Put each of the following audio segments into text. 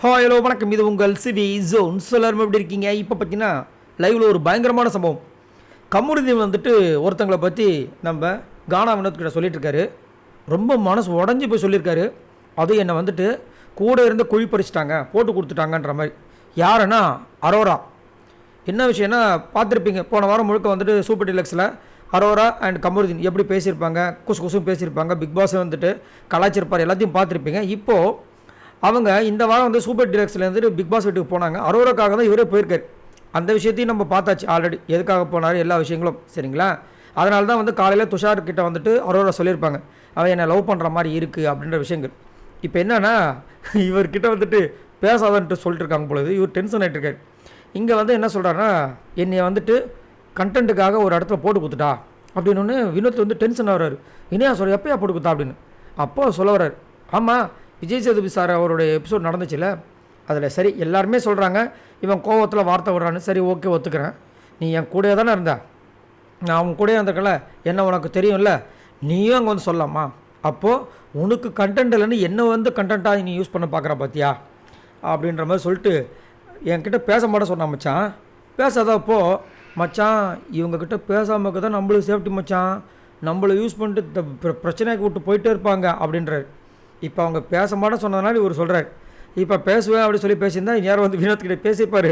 Hello வணக்கம். இது உங்கள் சிவி ஜோன். எல்லாரும் எப்படி இருக்கீங்க? இப்போ பார்த்தீங்கன்னா லைவில் ஒரு பயங்கரமான சம்பவம். கமருதீன் வந்துட்டு ஒருத்தங்களை பற்றி நம்ம கானா வினோத்கிட்ட சொல்லிட்டு இருக்காரு. ரொம்ப மனசு உடஞ்சி போய் சொல்லியிருக்காரு. அதுவும் என்னை வந்துட்டு கூட இருந்து குழி பறிச்சிட்டாங்க, போட்டு கொடுத்துட்டாங்கன்ற மாதிரி. யாருன்னா அரோரா. என்ன விஷயம்னா பார்த்துருப்பீங்க, போன வாரம் முழுக்க வந்துட்டு சூப்பர் டிலக்ஸில் அரோரா அண்ட் கமருதீன் எப்படி பேசியிருப்பாங்க, குசும் பேசியிருப்பாங்க, பிக் பாஸ் வந்துட்டு கலாச்சிருப்பார், எல்லாத்தையும் பார்த்துருப்பீங்க. இப்போது அவங்க இந்த வாரம் வந்து சூப்பர் டிலக்ஸ்லேருந்து பிக் பாஸ் வீட்டுக்கு போனாங்க. அரோராக்காக தான் இவரே போயிருக்காரு. அந்த விஷயத்தையும் நம்ம பார்த்தாச்சு ஆல்ரெடி, எதுக்காக போனார் எல்லா விஷயங்களும், சரிங்களா? அதனால தான் வந்து காலையில் துஷார்கிட்ட வந்துட்டு அரோரா சொல்லியிருப்பாங்க, அவன் என்னை லவ் பண்ணுற மாதிரி இருக்குது அப்படின்ற விஷயங்கள். இப்போ என்னென்னா இவர்கிட்ட வந்துட்டு பேசாதன்ட்டு சொல்லிட்டு இருக்காங்க பொழுது இவர் டென்ஷன் ஆகிட்டு இருக்காரு. இங்கே வந்து என்ன சொல்கிறாருன்னா, என்னை வந்துட்டு கண்டென்ட்டுக்காக ஒரு இடத்துல போட்டு கொடுத்துட்டா அப்படின்னு வினோத் வந்து டென்ஷன் ஆகிறாரு. இனியா சொல்ல எப்போயா போட்டு கொடுத்தா அப்படின்னு. அப்போ சொல்ல வர்றாரு, ஆமாம் விஜய் சேதுபதி சார் அவருடைய எபிசோட் நடந்துச்சுல்ல, அதில் சரி எல்லாருமே சொல்கிறாங்க இவன் கோவத்தில் வார்த்தை விடுறான்னு. சரி ஓகே ஒத்துக்கிறேன், நீ என் கூடயே தானே இருந்த, நான் அவங்க கூடயே இருந்திருக்கல, என்ன உனக்கு தெரியும்ல, நீயும் அங்கே வந்து சொல்லலாமா? அப்போது உனக்கு கண்டென்ட் இல்லைன்னு என்ன வந்து கண்டென்ட்டாக நீ யூஸ் பண்ண பார்க்குற பார்த்தியா அப்படின்ற மாதிரி சொல்லிட்டு என்கிட்ட பேச மாட்டேன் சொன்னான் மச்சான். பேசாதப்போ மச்சான் இவங்கக்கிட்ட பேசாமல் தான் நம்மளுக்கு சேஃப்டி மச்சான், நம்மளை யூஸ் பண்ணிட்டு பிரச்சனைக்கு விட்டு போயிட்டே இருப்பாங்க அப்படின்றாரு. இப்போ அவங்க பேச மாட்டேன்னு சொன்னதுனால இவர் சொல்கிறார், இப்போ பேசுவேன் அப்படி சொல்லி பேசியிருந்தா யாரும் வந்து வினோத்கிட்ட பேசிப்பார்.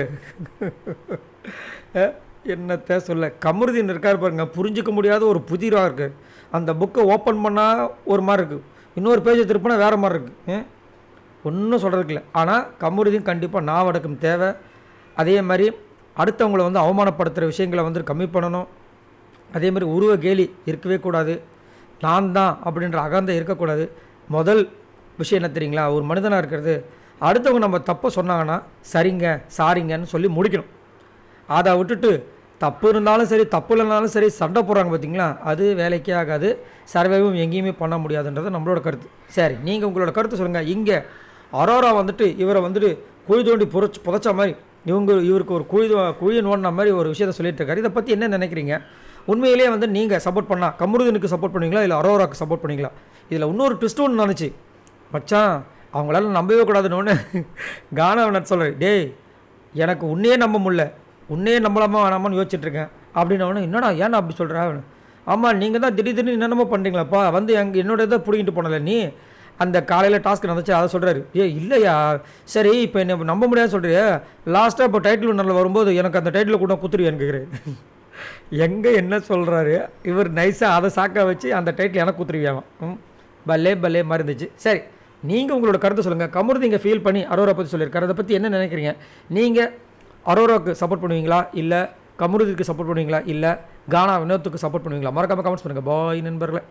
என்னத்தை சொல்ல, கமருதீன் இருக்கார் பாருங்க, புரிஞ்சிக்க முடியாத ஒரு புதிராக இருக்குது. அந்த புக்கை ஓப்பன் பண்ணால் ஒரு மாதிரி இருக்குது, இன்னொரு பேஜை திருப்பினா வேறு மாதிரி இருக்குது, ஒன்றும் சொல்கிறதுக்கு இல்லை. ஆனால் கமருதீன் கண்டிப்பாக நாவடக்கம் தேவை. அதே மாதிரி அடுத்தவங்களை வந்து அவமானப்படுத்துகிற விஷயங்களை வந்து கம்மி பண்ணணும். அதே மாதிரி உருவ கேலி இருக்கவே கூடாது, நான் தான் அப்படின்ற அகந்தை இருக்கக்கூடாது. முதல் விஷயம் என்ன தெரியுங்களா, ஒரு மனிதனாக இருக்கிறது அடுத்தவங்க நம்ம தப்பை சொன்னாங்கன்னா சரிங்க சாரிங்கன்னு சொல்லி முடிக்கணும். அதை விட்டுட்டு தப்பு இருந்தாலும் சரி தப்பு இல்லைனாலும் சரி சண்டை போடுறாங்க பார்த்தீங்களா, அது வேலைக்கே ஆகாது, சர்வைவும் எங்கேயுமே பண்ண முடியாதுன்றது நம்மளோட கருத்து. சரி, நீங்கள் உங்களோட கருத்து சொல்லுங்கள். இங்கே அரோரா வந்துட்டு இவரை வந்துட்டு குழி தோண்டி புதைச்ச மாதிரி இவருக்கு ஒரு குழி நோண்டின மாதிரி ஒரு விஷயத்த சொல்லிட்டு இருக்காரு. இதை பற்றி என்ன நினைக்கிறீங்க? உண்மையிலேயே வந்து நீங்கள் சப்போர்ட் பண்ணால் கமருதீனுக்கு சப்போர்ட் பண்ணுவீங்களா இல்லை அரோராவுக்கு சப்போர்ட் பண்ணுவீங்களா? இதில் இன்னொரு ட்விஸ்ட் ஒன்று நினச்சி மச்சான் அவங்களால நம்பவே கூடாதுன்னு ஒன்று கானா நான் சொல்கிறேன், டேய் எனக்கு உன்னையே நம்ப முடியல, உன்னையே நம்பலாமா வேணாமான்னு யோசிச்சுட்ருக்கேன் அப்படின்னவொன்னே, என்னடா ஏன்னா அப்படி சொல்கிறேன்? ஆமாம் நீங்கள் தான் திடீர்னு என்னென்னமோ பண்ணுறீங்களாப்பா, வந்து என்னோட இதை பிடிங்கிட்டு போனல நீ, அந்த காலையில் டாஸ்க் நடந்துச்சு அதை சொல்கிறாரு. இல்லையா, சரி இப்போ என்ன நம்ப முடியாதுன்னு சொல்கிறியா, லாஸ்ட்டாக இப்போ டைட்டில் நல்லா வரும்போது எனக்கு அந்த டைட்டில் கூட குத்துருவேன்னு கேட்குறேன். எங்கே என்ன சொல்கிறாரு இவர், நைஸாக அதை சாக்க வச்சு அந்த டைட்டில் எனக்கு குத்துருவியாவான். பல்லே மாதிரி இருந்துச்சு. சரி, நீங்கள் உங்களோட கருத்தை சொல்லுங்கள். கமருதீன் ஃபீல் பண்ணி அரோரா பற்றி சொல்லியிருக்காரு, அதை பற்றி என்ன நினைக்கிறீங்க? நீங்கள் அரோராவுக்கு சப்போர்ட் பண்ணுவீங்களா இல்லை கமருதீனுக்கு சப்போர்ட் பண்ணுவீங்களா இல்லை கானா வினோத்துக்கு சப்போர்ட் பண்ணுவீங்களா? மறக்காமல் கமெண்ட்ஸ் பண்ணுங்கள். பாய் நண்பர்களே.